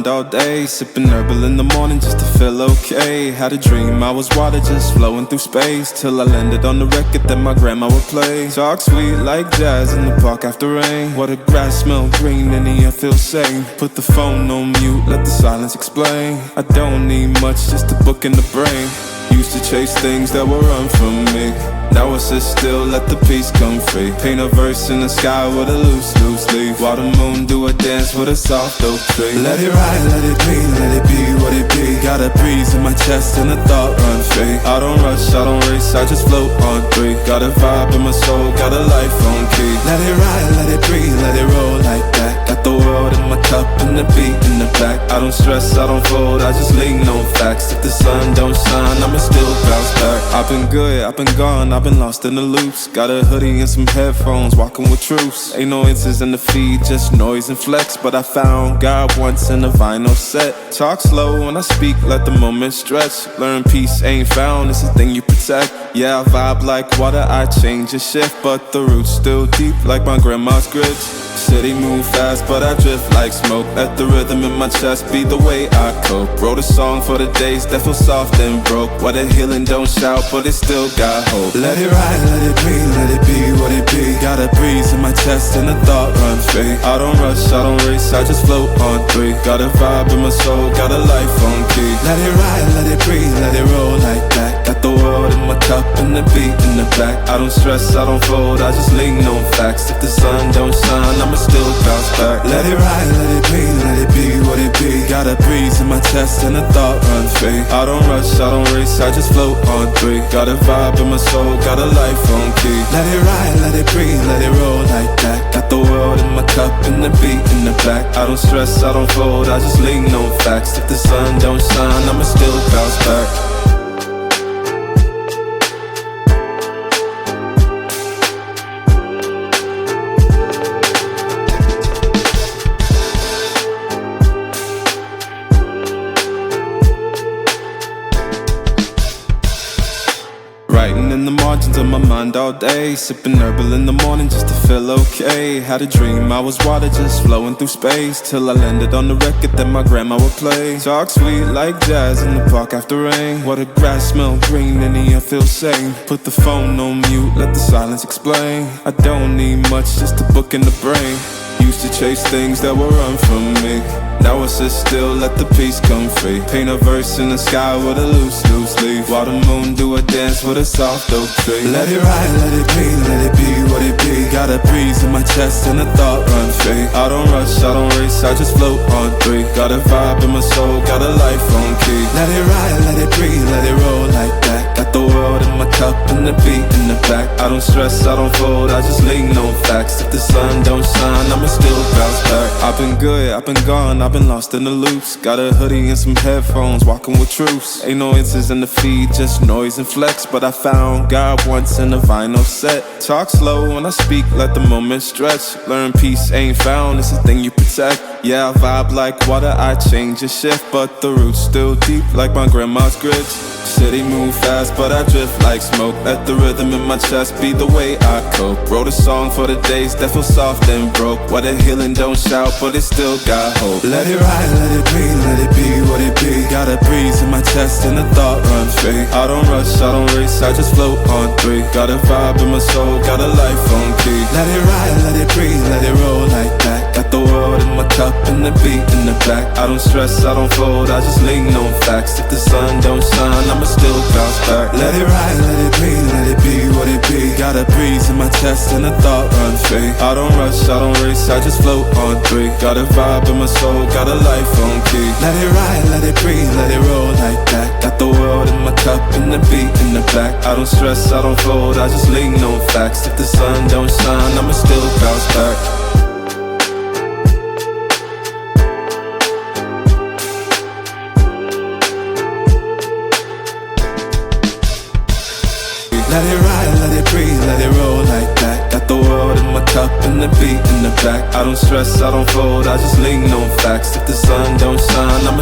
all day, sipping herbal in the morning just to feel okay. Had a dream I was water just flowing through space, till I landed on the record that my grandma would play. Talk sweet like jazz in the park after rain. What the grass smell green and the air feels sane. Put the phone on mute, let the silence explain. I don't need much, just a book in the brain. Used to chase things that would run from me. Now I sit still, let the peace come free. Paint a verse in the sky with a loose leaf. While the moon do a dance with a soft oak tree. Let it ride, let it be what it be. Got a breeze in my chest and a thought run free. I don't rush, I don't race, I just float on three. Got a vibe in my soul, got a life on key. Let it ride, let it breathe, let it roll like that. Got the world in my cup and the beat in the back. I don't stress, I don't fold, I just lean on facts. If the sun don't shine, I'ma still bounce back. I've been good, I've been gone, I've been lost in the loops. Got a hoodie and some headphones, walking with troops. Ain't no answers in the feed, just noise and flex. But I found God once in a vinyl set. Talk slow when I speak, let the moment stretch. Learn peace ain't found, it's a thing you protect. Yeah, I vibe like water, I change and shift. But the roots still deep like my grandma's grits. City move fast, but I drift like smoke. Let the rhythm in my chest be the way I cope. Wrote a song for the days that feel soft and broke. What a healing don't shout, but it still got hope. Let it ride, let it be, let it be what it be. Got a breeze in my chest and a thought run free. I don't rush, I don't race, I just float on three. Got a vibe in my soul, got a life on key. Let it ride, let it breathe, let it roll like that. Got the world in my cup and the beat in the back. I don't stress, I don't fold, I just lean on facts. If the sun don't shine, I'ma still bounce back. Let it ride, let it be what it be. Got a breeze in my chest and a thought run free. I don't rush, I don't race, I just float on three. Got a vibe in my soul, got a life on key. Let it ride, let it breathe, let it roll like that. Got the world in my cup and the beat in the back. I don't stress, I don't fold, I just lean on facts. If the sun don't shine, I'ma still bounce back. Writing in the margins of my mind all day, sipping herbal in the morning just to feel okay. Had a dream I was water just flowing through space, till I landed on the record that my grandma would play. Talk sweet like jazz in the park after rain. What the grass smell green and the air feels sane. Put the phone on mute, let the silence explain. I don't need much, just a book in the brain. Used to chase things that would run from me. Now I sit still, let the peace come free. Paint a verse in the sky with a loose leaf. While the moon do a dance with a soft oak tree. Let it ride, let it be what it be. Got a breeze in my chest and a thought run free. I don't rush, I don't race, I just float on three. Got a vibe in my soul, got a life on key. Let it ride, let it breathe, let it roll like that. Got the world in my cup and the beat in the back. I don't stress, I don't fold, I just lean on facts. If the sun don't shine, I'ma still bounce back. I've been good, I've been gone, I've been lost in the loops. Got a hoodie and some headphones, walking with troops. Ain't no answers in the feed, just noise and flex. But I found God once in a vinyl set. Talk slow when I speak, let the moment stretch. Learn peace ain't found, it's a thing you protect. Yeah, I vibe like water, I change and shift. But the roots still deep like my grandma's grits. City move fast, but I drift like smoke. Let the rhythm in my chest be the way I cope. Wrote a song for the days that feel soft and broke. What a healing don't shout, but it still got hope. Let it ride, let it be what it be. Got a breeze in my chest and a thought run free. I don't rush, I don't race, I just float on three. Got a vibe in my soul, got a life on key. Let it ride, let it breathe, let it roll like that. Got the world in my cup and the beat in the back. I don't stress, I don't fold, I just lean on facts. If the sun don't shine, I'ma still bounce back. Let it ride, let it be what it be. Got a breeze in my chest and a thought run free. I don't rush, I don't race, I just float on three. Got a vibe in my soul, got a life on key. Let it ride, let it breathe, let it roll like that. Got the world in my cup and the beat in the back. I don't stress, I don't fold, I just lean on facts. If the sun don't shine, I'ma still bounce back. Let it ride, let it breathe, let it roll like that. Got the world in my cup and the beat in the back. I don't stress, I don't fold, I just lean on facts. If the sun don't shine, I'ma